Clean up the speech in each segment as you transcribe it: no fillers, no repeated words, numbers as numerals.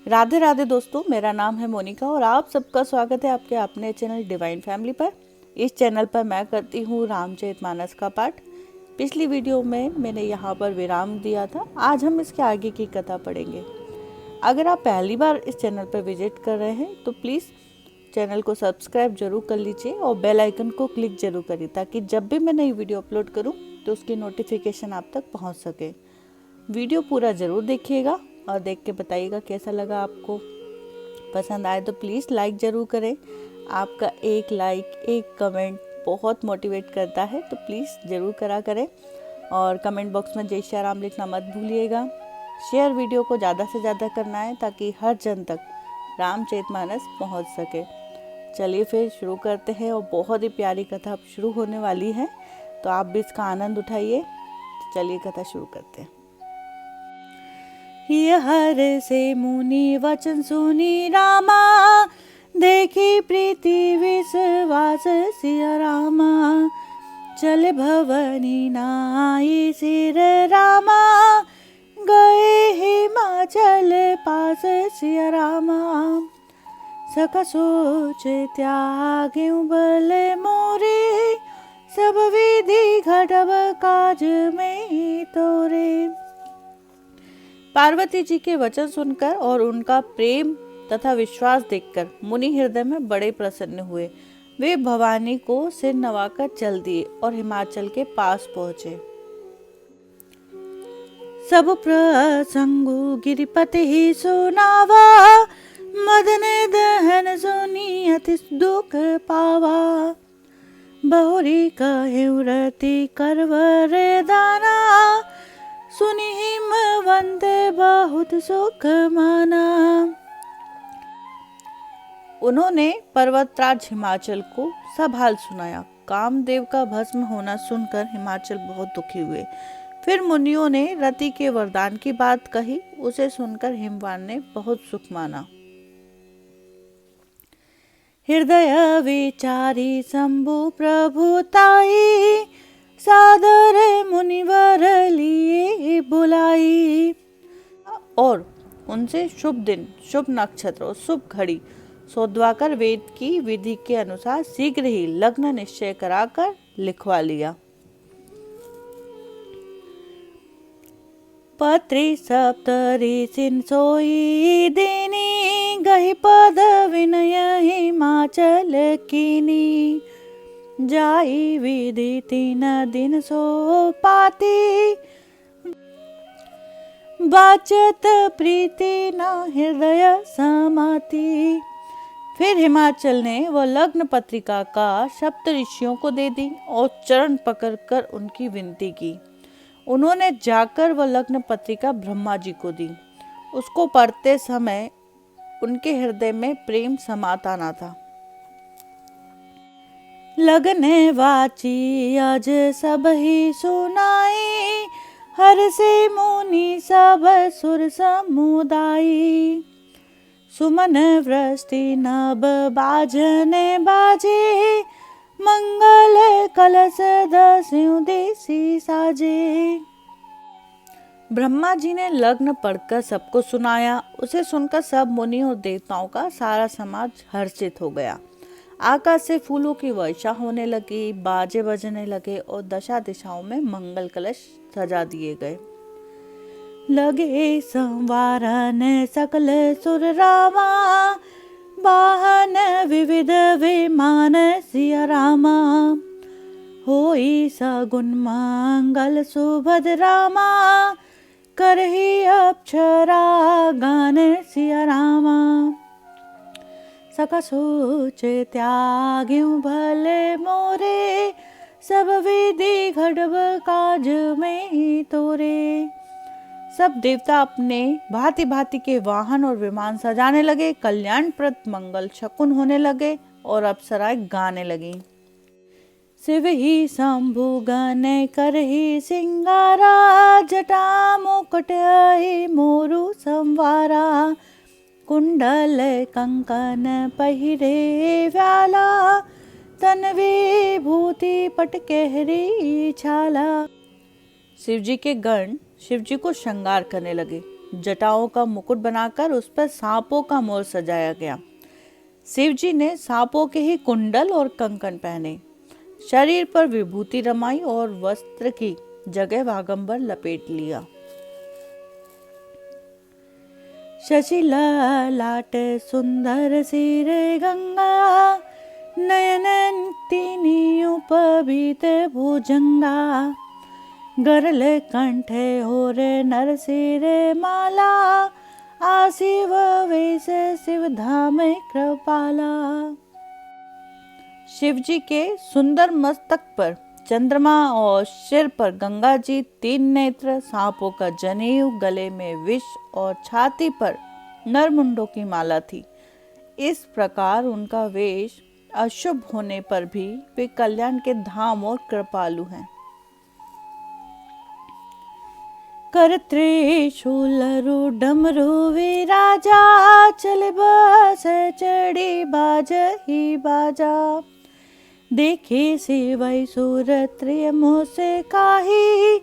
राधे राधे दोस्तों, मेरा नाम है मोनिका और आप सबका स्वागत है आपके अपने चैनल डिवाइन फैमिली पर। इस चैनल पर मैं करती हूँ रामचरितमानस का पाठ। पिछली वीडियो में मैंने यहाँ पर विराम दिया था। आज हम इसके आगे की कथा पढ़ेंगे। अगर आप पहली बार इस चैनल पर विजिट कर रहे हैं तो प्लीज़ चैनल को सब्सक्राइब जरूर कर लीजिए और बेल आइकन को क्लिक जरूर करिए ताकि जब भी मैं नई वीडियो अपलोड करूँ तो उसकी नोटिफिकेशन आप तक पहुँच सके। वीडियो पूरा ज़रूर देखिएगा और देख के बताइएगा कैसा लगा। आपको पसंद आए तो प्लीज़ लाइक ज़रूर करें। आपका एक लाइक, एक कमेंट बहुत मोटिवेट करता है, तो प्लीज़ ज़रूर करा करें। और कमेंट बॉक्स में जय श्री राम लिखना मत भूलिएगा। शेयर वीडियो को ज़्यादा से ज़्यादा करना है ताकि हर जन तक रामचरितमानस पहुंच सके। चलिए फिर शुरू करते हैं और बहुत ही प्यारी कथा अब शुरू होने वाली है, तो आप भी इसका आनंद उठाइए। चलिए कथा शुरू करते हैं। हर से मुनि वचन सुनी रामा, देखी प्रीति विश्वास सिया रामा। चल भवनी नाई सिर रामा, गए हिमाचल पास सिया रामा। सका सोच त्याग्यु बल मोरे, सब विधि घटव काज में तोरे। पार्वती जी के वचन सुनकर और उनका प्रेम तथा विश्वास देखकर मुनि हृदय में बड़े प्रसन्न हुए। वे भवानी को सिर नवाकर चल दिए और हिमाचल के पास पहुंचे। सब प्रसंगु गिरिपति ही सुनावा, मदन दहन सुनी अति दुख पावा। बहुरी कहु रति करवर दाना, सुनि हिमवंत बहुत सुख माना। उन्होंने पर्वतराज हिमाचल को सब हाल सुनाया। कामदेव का भस्म होना सुनकर हिमाचल बहुत दुखी हुए। फिर मुनियों ने रति के वरदान की बात कही। उसे सुनकर हिमवान ने बहुत सुख माना। हृदय विचारी शंभु प्रभुताई, सादर मुनिवर लिए बुलाई। और उनसे शुभ दिन, शुभ नक्षत्र और शुभ घड़ी सोधवाकर वेद की विधि के अनुसार शीघ्र ही लग्न निश्चय कराकर लिखवा लिया। पत्री सप्तरी सिन सोई देनी, गहि पद विनय हिमाचल कीनी। जाई विधि 3 दिन सो पाती, बाचत प्रीति न हृदय समाती। फिर हिमाचल ने वह लग्न पत्रिका का सप्त ऋषियों को दे दी और चरण पकड़कर उनकी विनती की। उन्होंने जाकर वह लग्न पत्रिका ब्रह्मा जी को दी। उसको पढ़ते समय उनके हृदय में प्रेम समाता ना था। लगने वाची अज सब ही सुनाई, हर से मुनि सब सुर समुदाई। सुमन वृष्टि नभ बाजने बाजे, मंगल कलश दस्यु देसी साजे। ब्रह्मा जी ने लग्न पढ़कर सबको सुनाया। उसे सुनकर सब मुनि और देवताओं का सारा समाज हर्षित हो गया। आकाश से फूलों की वर्षा होने लगी, बाजे बजने लगे और दशा दिशाओं में मंगल कलश सजा दिए गए। लगे संवारन सकल सुर रामा, वाहन विविध विमान सिया रामा। होई सगुन मंगल सुभद रामा, करही अप्सरा गान सिया रामा। सका सोच त्याग्यु भले मोरे, सब विधि घटव काज में तोरे। सब देवता अपने भांति भांति के वाहन और विमान सजाने लगे। कल्याणप्रद मंगल शकुन होने लगे और अप्सराएं गाने लगी। शिव ही शंभु गण करहि सिंगारा, जटा मुकुट मोरु संवारा। कुंडल कंकन पहिरे व्याला, तन विभूति पटकेहरी छाला। शिवजी के गण शिवजी को श्रृंगार करने लगे। जटाओं का मुकुट बनाकर उस पर सांपों का मोर सजाया गया। शिव जी ने सांपों के ही कुंडल और कंकन पहने, शरीर पर विभूति रमाई और वस्त्र की जगह बागंबर लपेट लिया। शशि ललाट सुंदर सिर गंगा, नयन तीनी उपबीत भुजंगा, गरल कंठे होर नर सिर माला, आशिव वेश शिव धाम कृपाला। शिव जी के सुंदर मस्तक पर चंद्रमा और सिर पर गंगा जी, 3 नेत्र, सांपों का जनेऊ, गले में विष और छाती पर नरमुंडों की माला थी। इस प्रकार उनका वेश अशुभ होने पर भी वे कल्याण के धाम और कृपालु हैं। कर त्रिशूल डमरू विराजा, चल बस चढ़ी बाज ही बाजा, देखे शिवई सूरत मोह से काही,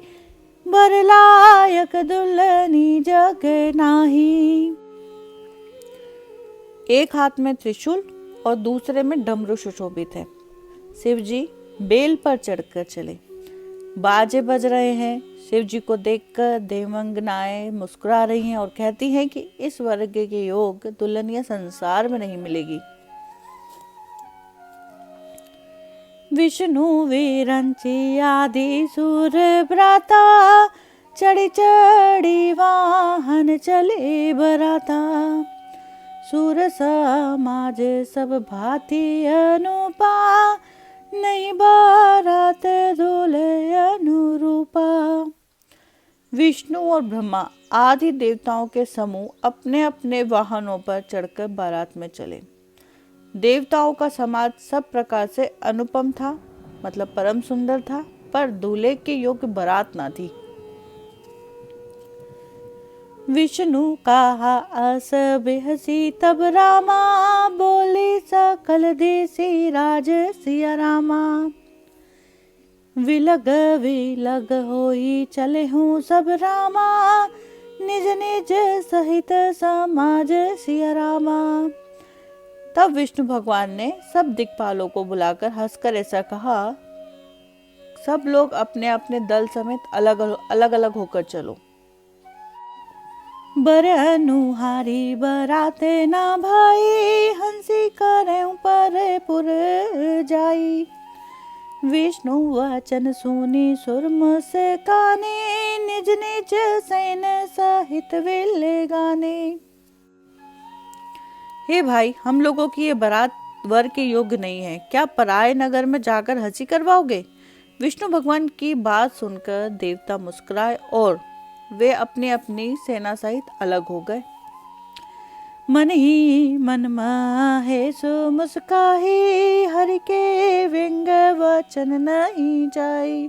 बरलायक दुल्हनी जग नाही। एक हाथ में त्रिशूल और दूसरे में डमरू सुशोभित है। शिव जी बेल पर चढ़कर चले, बाजे बज रहे हैं। शिव जी को देखकर देवांगनाएं मुस्कुरा रही हैं और कहती हैं कि इस वर्ग के योग दुल्हनिया संसार में नहीं मिलेगी। विष्णु विरंची आदि सूर ब्राता, चढ़ी चढ़ी वाहन चले बराता, सूर समाज सब भांति अनुपा, नहीं बारात दूल्हे अनुरूपा। विष्णु और ब्रह्मा आदि देवताओं के समूह अपने अपने वाहनों पर चढ़कर बारात में चले। देवताओं का समाज सब प्रकार से अनुपम था, मतलब परम सुंदर था, पर दूल्हे के योग्य बारात ना थी। विष्णु कहा अस बेहसी तब रामा, बोले सकल देसी राज सिया रामा, विलग विलग होई चले हूँ सब रामा, निज निज सहित समाज सिया रामा। तब विष्णु भगवान ने सब दिक्पालों को बुलाकर हंसकर ऐसा कहा, सब लोग अपने अपने दल समेत अलग अलग होकर चलो। बर अनुहारी बराते ना भाई, हंसी करें पर पुर जाई, विष्णु वचन सुनी सुरम से काने, निज निज सैन सहित विले गाने। हे भाई, हम लोगों की ये बारात वर के योग्य नहीं है, क्या पराये नगर में जाकर हंसी करवाओगे? विष्णु भगवान की बात सुनकर देवता मुस्कुराए और वे अपनी अपनी सेना सहित अलग हो गए। मन ही मन माहे सो मुस्काही, हरि के व्यंग वचन नहीं जाई,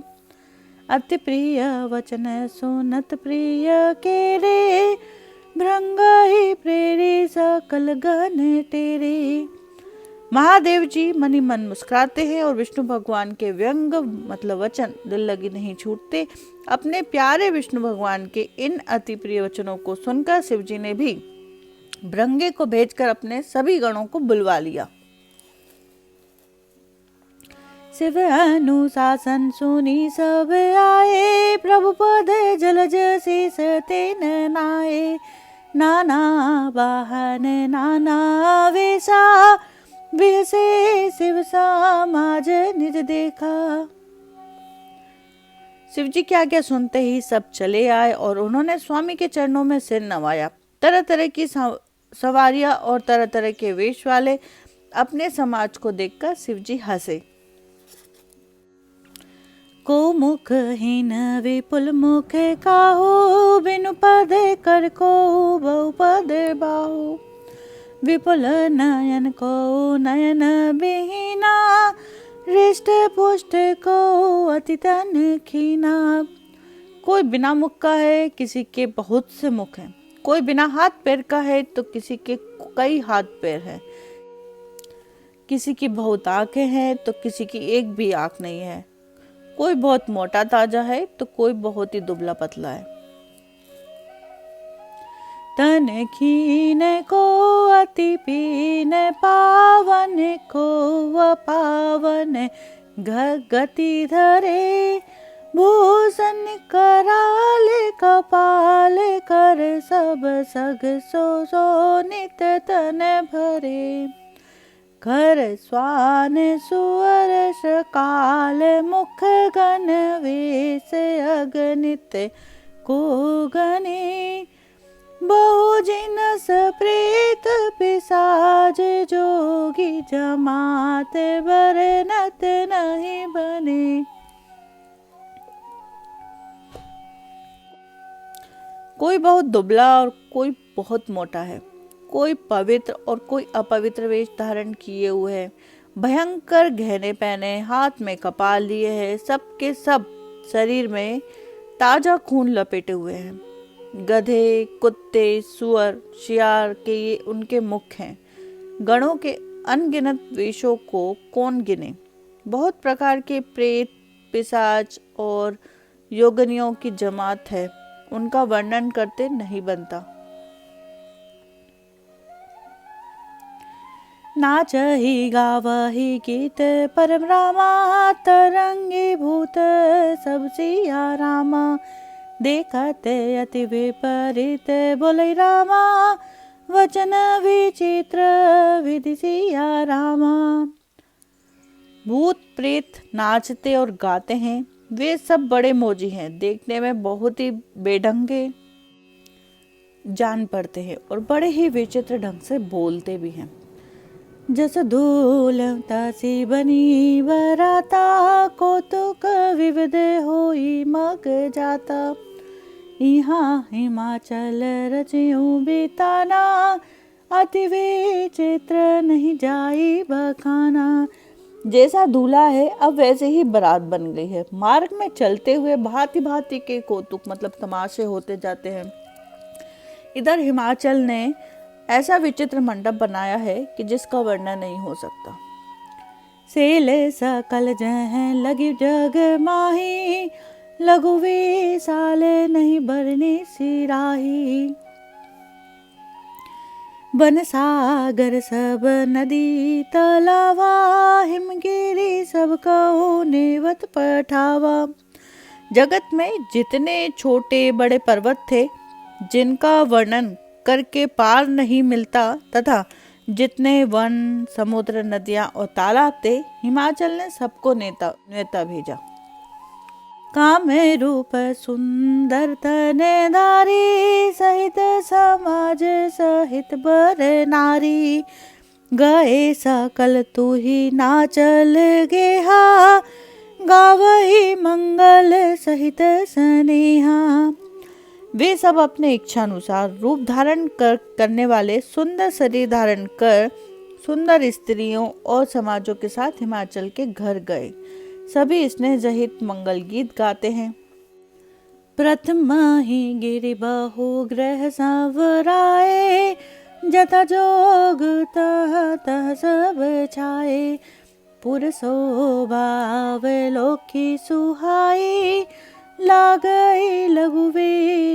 अति प्रिय वचन सुनत प्रिय के रे, भृंग ही प्रेरी सकल गण तेरे। महादेव जी मन ही मन मुस्कुराते हैं और विष्णु भगवान के व्यंग मतलब वचन दिल लगी नहीं छूटते। अपने प्यारे विष्णु भगवान के इन अति प्रिय वचनों को सुनकर शिव जी ने भी भृंगे को भेजकर अपने सभी गणों को बुलवा लिया। शिव अनुशासन सुनी सब आए, प्रभु पद जलज शीस तेन नाए, नाना वाहन नाना वेशा, विहसे शिव समाज निज देखा। शिव जी की आज्ञा सुनते ही सब चले आए और उन्होंने स्वामी के चरणों में सिर नवाया। तरह तरह की सवारियां और तरह तरह के वेश वाले अपने समाज को देखकर शिव जी हंसे। को मुख हीन विपुल मुख काहू, बिनु पद कर को बहु पद बाहु, विपुल नयन को नयन बिहीना, हृष्ट पुष्ट को अति तन खीना। कोई बिना मुख का है, किसी के बहुत से मुख हैं, कोई बिना हाथ पैर का है तो किसी के कई हाथ पैर हैं, किसी की बहुत आंखें हैं तो किसी की एक भी आंख नहीं है, कोई बहुत मोटा ताजा है तो कोई बहुत ही दुबला पतला है। तन खीन को अति पीन पावन को व पावन गति धरे भूषण कराल कपाल कर सब सग सो नित तन भरे कर स्वान सुअर सकाल मुख गण वेश अगणित को गणे बहु जिनस प्रेत पिशाच जोगी जमात बरनत नहीं बने। कोई बहुत दुबला और कोई बहुत मोटा है, कोई पवित्र और कोई अपवित्र वेश धारण किए हुए है, भयंकर गहने पहने, हाथ में कपाल लिए है, सबके सब शरीर में ताजा खून लपेटे हुए हैं। गधे, कुत्ते, सुअर, शियार के ये उनके मुख हैं। गणों के अनगिनत वेशों को कौन गिने। बहुत प्रकार के प्रेत, पिशाच और योगिनियों की जमात है, उनका वर्णन करते नहीं बनता। नाचहि गावहि गीत परम रामा तरंगी भूत सब सिया रामा देखते अति विपरीत बोले रामा वचन विचित्र विधि सिया रामा। भूत प्रेत नाचते और गाते हैं, वे सब बड़े मौजी हैं, देखने में बहुत ही बेढंगे जान पड़ते हैं और बड़े ही विचित्र ढंग से बोलते भी हैं। जस धूल तासी बनी बराता कौतुक विविध होई मग जाता यहाँ हिमाचल रचियूं बिताना अति विचित्र नहीं जाई बखाना। जैसा दूल्हा है अब वैसे ही बारात बन गई है। मार्ग में चलते हुए भांति भांति के कौतुक मतलब तमाशे होते जाते हैं। इधर हिमाचल ने ऐसा विचित्र मंडप बनाया है कि जिसका वर्णन नहीं हो सकता। सेले सकल जह लगी जग माही लघु विशाले नहीं बरनी सिराही। वन सागर सब नदी तलावा हिमगिरी सब कहो नेवत पठावा। जगत में जितने छोटे बड़े पर्वत थे जिनका वर्णन करके पार नहीं मिलता तथा जितने वन, समुद्र, नदियां और तालाब थे, हिमाचल ने सबको नेता भेजा। काम रूप सुंदर तनेदारी सहित समाज सहित बर नारी गए सकल तू ही नाचल गेहा गावही मंगल सहित स्नेहा। वे सब अपने इच्छानुसार रूप धारण करने वाले सुंदर शरीर धारण कर सुंदर स्त्रियों और समाजों के साथ हिमाचल के घर गए। सभी स्नेह जहित मंगल गीत गाते हैं। प्रथम ही गिरि बहु ग्रह संवराए जथा जोग तह तह सब छाए। पुर शोभा लोकी सुहाई लागई लघु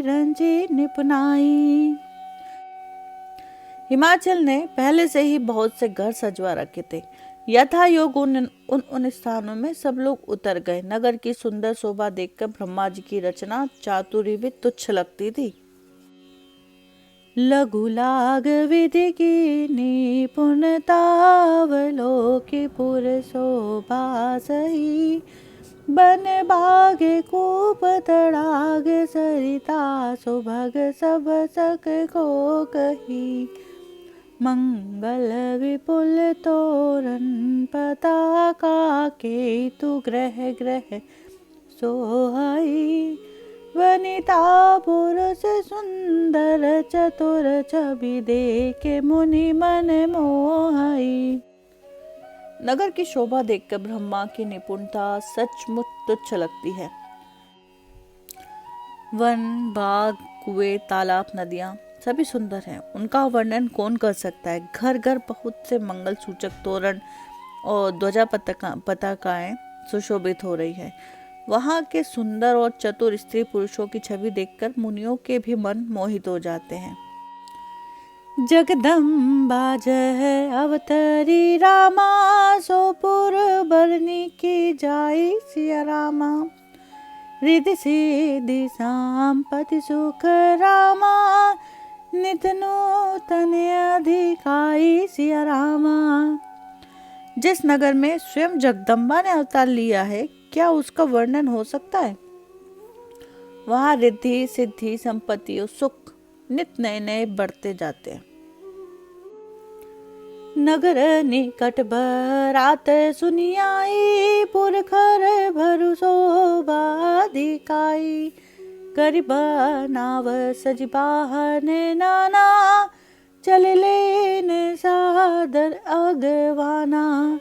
रंजी निपुनाई। हिमाचल ने पहले से ही बहुत से घर सजवा रखे थे। यथा योग उन स्थानों में सब लोग उतर गए। नगर की सुंदर शोभा देखकर ब्रह्मा जी की रचना चातुरी भी तुच्छ लगती थी। लघु लाग विधि की निपुणता अवलोकि पुर शोभा सही। बन बागे कूप तड़ाग सरिता सुभग सब सक को कही। मंगल विपुल तोरण पताका केतु ग्रह ग्रह सोहाई। वनिता पुरुष सुंदर चतुर छवि देखे मुनि मन मोहाई। नगर की शोभा देखकर ब्रह्मा की निपुणता सचमुच तुच्छ लगती है। वन, बाग, कुएं, तालाब, नदियां सभी सुंदर हैं, उनका वर्णन कौन कर सकता है। घर घर बहुत से मंगल सूचक तोरण और ध्वजा पताकाएं सुशोभित हो रही है। वहाँ के सुंदर और चतुर स्त्री पुरुषों की छवि देखकर मुनियों के भी मन मोहित हो जाते हैं। जगदम्बा जय अवतरी रामा, सोपुर बरनी की जाई सिया रामा। रिद्धि सिद्धि संपत्ति सुख रामा, नित नूतन अधिकाई सिया रामा। जिस नगर में स्वयं जगदम्बा ने अवतार लिया है, क्या उसका वर्णन हो सकता है? वहाँ रिद्धि सिद्धि संपत्ति और सुख नित नए नए बढ़ते जाते हैं। नगर निकट बरात सुनियाई, पुरखर भरोसो दिखाई। गरीब नाव सज बाहन नाना, चल लेने सादर अगवाना।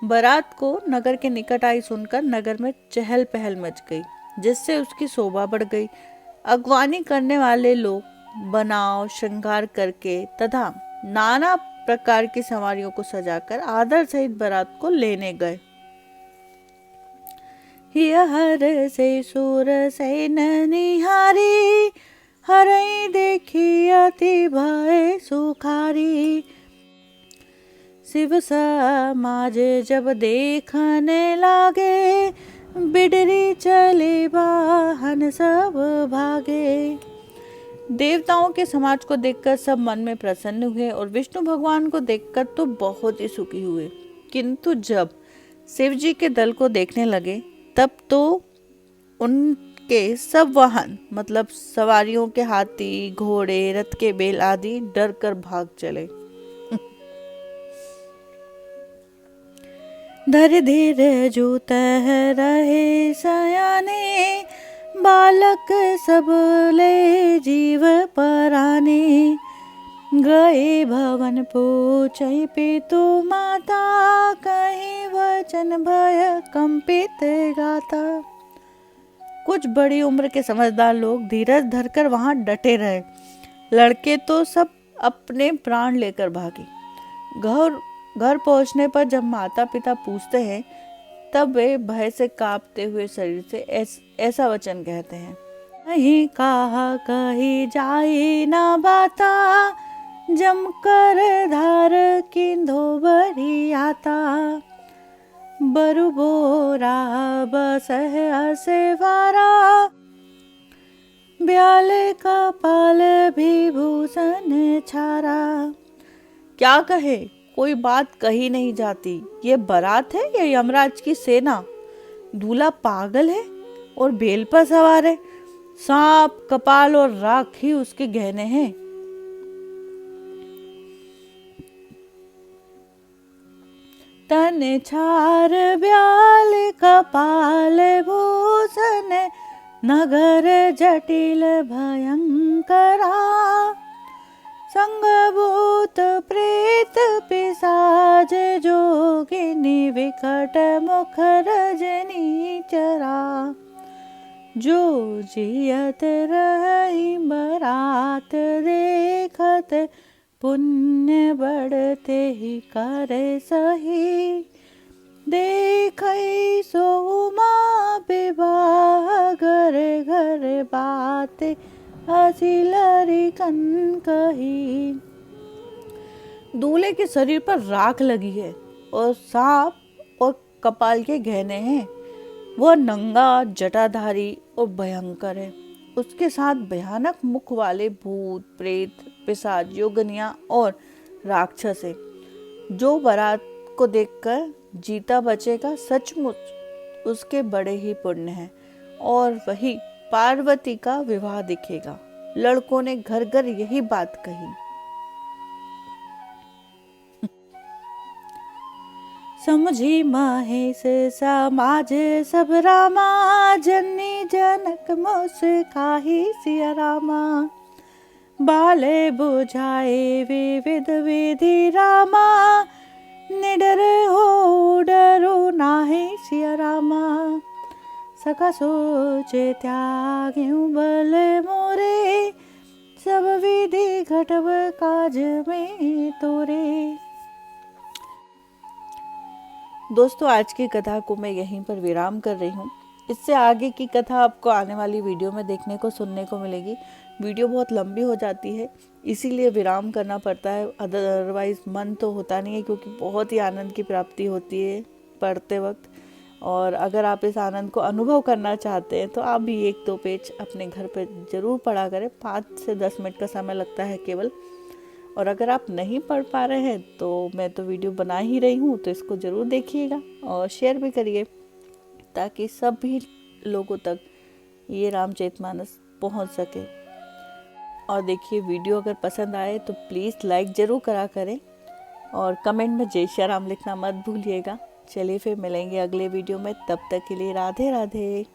बारात को नगर के निकट आई सुनकर नगर में चहल पहल मच गई, जिससे उसकी शोभा बढ़ गई। अगवानी करने वाले लोग बनाव श्रृंगार करके तथा नाना प्रकार की सवारियों को सजाकर आदर सहित बारात को लेने गए। हर से सुर सैन निहारी, हरई देखी अति भय सुखारी। शिव समाज जब देखने लागे, बिडरी चले वाहन सब भागे। देवताओं के समाज को देखकर सब मन में प्रसन्न हुए और विष्णु भगवान को देखकर तो बहुत ही सुखी हुए, किंतु जब शिव जी के दल को देखने लगे तब तो उनके सब वाहन मतलब सवारियों के हाथी घोड़े रथ के बैल आदि डर कर भाग चले। धर धीर जूत रहे सयाने, बालक सब ले जीव पराने। गए भवन पूछई पितु माता, कहीं वचन भय कंपित गाता। कुछ बड़ी उम्र के समझदार लोग धीरज धरकर वहां डटे रहे। लड़के तो सब अपने प्राण लेकर भागे। घर पहुंचने पर जब माता पिता पूछते हैं, तब वे भय से कांपते हुए शरीर से ऐसा वचन कहते हैं, नहीं कहा कही जाई ना बाता, जम कर धार किंधो बरी आता। बरु बोरा बस है वारा, ब्याल का पाल विभूषण छारा। क्या कहे, कोई बात कही नहीं जाती। ये बारात है या यमराज की सेना? दूल्हा पागल है और बेल पर सवार है। सांप कपाल और राख ही उसके गहने हैं। तन छार ब्याल कपाल भूषण, नगर जटिल भयंकरा। संगभूत प्रेत पिशाच जोगिनी, विकट मुख रजनी चरा। जो जियत रही बारात देखत, पुण्य बढ़ते ही करे सही। देखई सो उमा विवाह, घर घर बात हसीलरी कन कही। दूल्हे के शरीर पर राख लगी है और सांप और कपाल के गहने हैं। वह नंगा जटाधारी और भयंकर है। उसके साथ भयानक मुख वाले भूत प्रेत पिशाच योगनिया और राक्षस है। जो बारात को देखकर जीता बचेगा, सचमुच उसके बड़े ही पुण्य हैं और वही पार्वती का विवाह दिखेगा। लड़कों ने घर घर यही बात कही। समझी महेश समाज सब रामा, जननी जनक मुस्काही सिया रामा। बाले बुझाए विविध विधि रामा, निडर हो डरो नाहि सिया रामा। सका सोचे त्याग्यू बल मोरे, सब विधि घटव काज में तोरे। दोस्तों, आज की कथा को मैं यहीं पर विराम कर रही हूँ। इससे आगे की कथा आपको आने वाली वीडियो में देखने को सुनने को मिलेगी। वीडियो बहुत लंबी हो जाती है, इसीलिए विराम करना पड़ता है। अदरवाइज़ मन तो होता नहीं है, क्योंकि बहुत ही आनंद की प्राप्ति होती है पढ़ते वक्त। और अगर आप इस आनंद को अनुभव करना चाहते हैं तो आप भी 1-2 पेज अपने घर पर ज़रूर पढ़ा करें। 5 से 10 मिनट का समय लगता है केवल। और अगर आप नहीं पढ़ पा रहे हैं तो मैं तो वीडियो बना ही रही हूँ, तो इसको ज़रूर देखिएगा और शेयर भी करिए, ताकि सभी लोगों तक ये रामचरितमानस पहुँच सके। और देखिए, वीडियो अगर पसंद आए तो प्लीज़ लाइक ज़रूर करा करें और कमेंट में जय श्री राम लिखना मत भूलिएगा। चलिए फिर मिलेंगे अगले वीडियो में, तब तक के लिए राधे राधे।